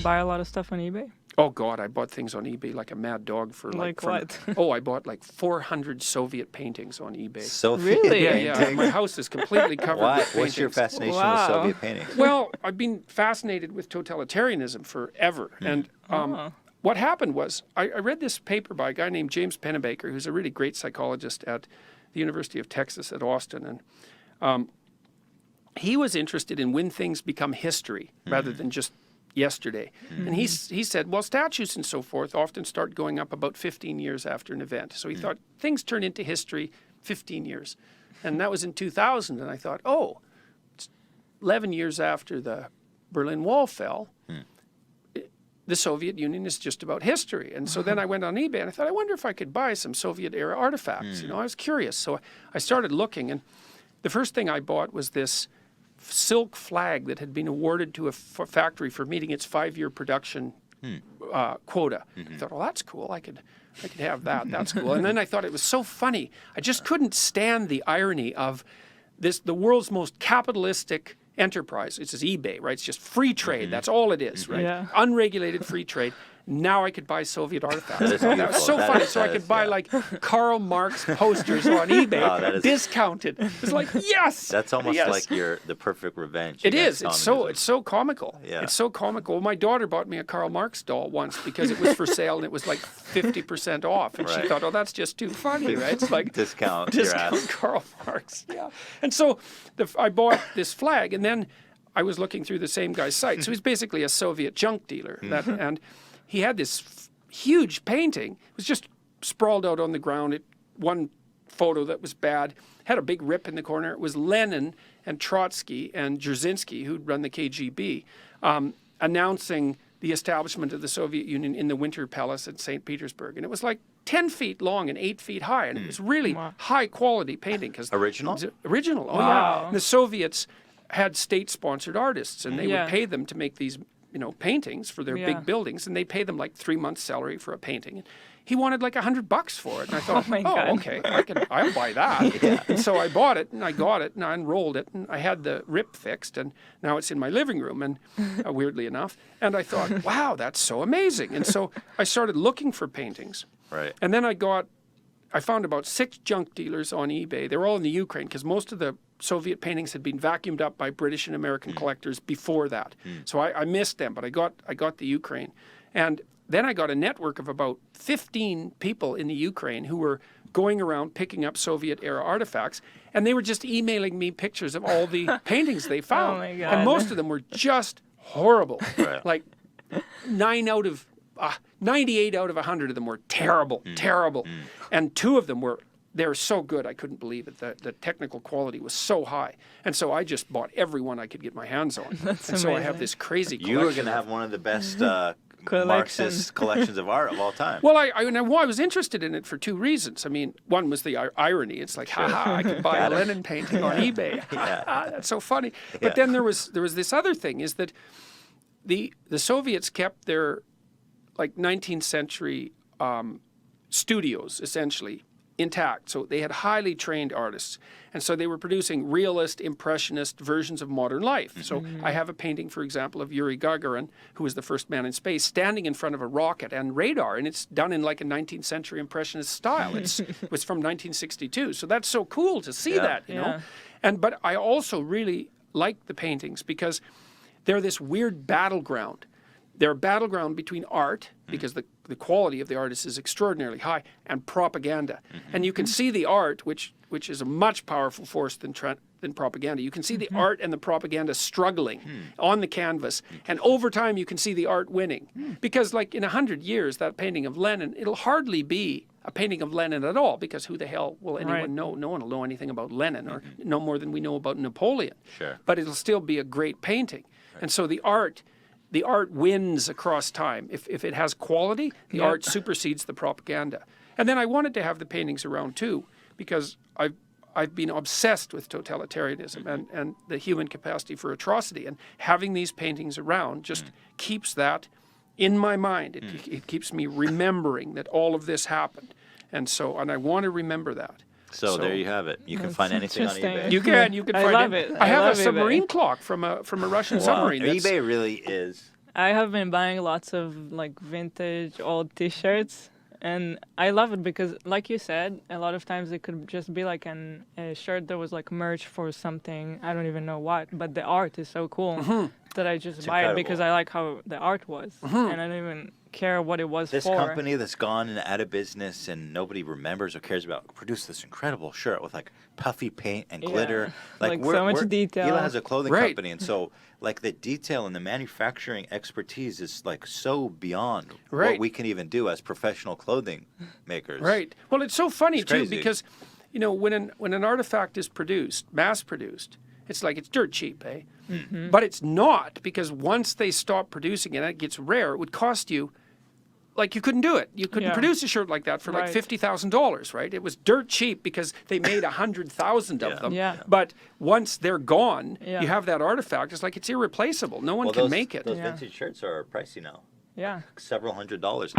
buy a lot of stuff on eBay? Oh, God, I bought things on eBay like a mad dog for Like what? I bought like 400 Soviet paintings on eBay. Soviet Really? Yeah, yeah. My house is completely covered with paintings. What's your fascination with Wow. Soviet paintings? Well, I've been fascinated with totalitarianism forever. And what happened was I read this paper by a guy named James Pennebaker, who's a really great psychologist at the University of Texas at Austin. And he was interested in when things become history rather than just yesterday. And he said, well, statues and so forth often start going up about 15 years after an event. So he thought things turn into history 15 years. And that was in 2000. And I thought, oh, it's 11 years after the Berlin Wall fell. The Soviet Union is just about history. And so then I went on eBay and I thought, I wonder if I could buy some Soviet era artifacts. You know, I was curious. So I started looking, and the first thing I bought was this silk flag that had been awarded to a factory for meeting its 5-year production quota. I thought, well, that's cool. I could have that. That's cool. And then I thought it was so funny. I just couldn't stand the irony of the world's most capitalistic enterprise. It's just eBay, right? It's just free trade. That's all it is, right? Yeah. Unregulated free trade. Now I could buy Soviet artifacts. That is That was beautiful. so That funny. is- So I that could is, buy yeah. like Karl Marx posters on eBay, that is- discounted. It's like, yes! That's almost Yes. like the perfect revenge. It against is. It's communism. so comical. Yeah. It's so comical. My daughter bought me a Karl Marx doll once because it was for sale and it was like 50% off, and she Right. thought, oh, that's just too funny, right? It's like Discount your discount ass. Karl Marx. Yeah. And so I bought this flag, and then I was looking through the same guy's site. So he's basically a Soviet junk dealer, and he had this huge painting. It was just sprawled out on the ground. One photo that was bad had a big rip in the corner. It was Lenin and Trotsky and Dzerzhinsky, who'd run the KGB, announcing the establishment of the Soviet Union in the Winter Palace at St. Petersburg. And it was like 10 feet long and 8 feet high. And it was really high quality painting. Original? Original, oh Wow. yeah. And the Soviets had state-sponsored artists, and they would pay them to make these, paintings for their big buildings, and they pay them like 3 months' salary for a painting. And he wanted like $100 for it, and I thought, my God. okay, I'll buy that. And so I bought it, and I got it, and I unrolled it, and I had the rip fixed, and now it's in my living room, and weirdly enough, and I thought, wow, that's so amazing. And so I started looking for paintings, Right. and then I found about 6 junk dealers on eBay. They were all in the Ukraine because most of the Soviet paintings had been vacuumed up by British and American collectors before that. So I missed them, but I got the Ukraine. And then I got a network of about 15 people in the Ukraine who were going around picking up Soviet-era artifacts, and they were just emailing me pictures of all the paintings they found. Oh my God. And most of them were just horrible. Right. Like 98 out of 100 of them were terrible, terrible. And 2 of them they're so good, I couldn't believe it. The technical quality was so high. And so I just bought every one I could get my hands on. And so I have amazing. this crazy collection. You were going to have one of the best Marxist collections of art of all time. Well, I was interested in it for 2 reasons. I mean, one was the irony. It's like, haha, I could buy a Lenin painting on eBay. That's so funny. But then there was this other thing, is that the Soviets kept their like 19th century studios essentially intact. So they had highly trained artists. And so they were producing realist, impressionist versions of modern life. So I have a painting, for example, of Yuri Gagarin, who was the first man in space, standing in front of a rocket and radar. And it's done in like a 19th century impressionist style. It was from 1962. So that's so cool to see that, you know. But I also really like the paintings because they're this weird battleground. They're a battleground between art, because the quality of the artist is extraordinarily high, and propaganda. And you can see the art, which is a much powerful force than propaganda. You can see the art and the propaganda struggling on the canvas. And over time, you can see the art winning. Because like in 100 years, that painting of Lenin, it'll hardly be a painting of Lenin at all, because who the hell will anyone know? No one will know anything about Lenin, or no more than we know about Napoleon. Sure. But it'll still be a great painting. And so the art wins across time. If it has quality, the art supersedes the propaganda. And then I wanted to have the paintings around too, because I've been obsessed with totalitarianism and the human capacity for atrocity. And having these paintings around just keeps that in my mind. It keeps me remembering that all of this happened. And I want to remember that. So there you have it. You can find anything on interesting. eBay. You can I find love it. it. I have love a submarine eBay. clock from a Russian Wow. submarine. eBay really is I have been buying lots of like vintage old T-shirts, and I love it because, like you said, a lot of times it could just be like a shirt that was like merch for something, I don't even know what, but the art is so cool that I just buy it because I like how the art was, and I don't even care what it was This for. company that's gone and out of business and nobody remembers or cares about produced this incredible shirt with like puffy paint and glitter. Like so much detail. Hila has a clothing Right. company, and so like the detail and the manufacturing expertise is like so beyond Right. what we can even do as professional clothing makers. Right. Well, it's so funny It's too crazy. because, you know, when an artifact is produced, mass produced, it's like it's dirt cheap, eh? But it's not, because once they stop producing it and it gets rare, it would cost you, like, you couldn't do it. You couldn't Yeah. produce a shirt like that for like Right. $50,000, right? It was dirt cheap because they made 100,000 of them. Yeah. But once they're gone, Yeah. you have that artifact. It's like it's irreplaceable. No one Well, can those, make it. Those Yeah. vintage shirts are pricey now, Yeah. several $100s.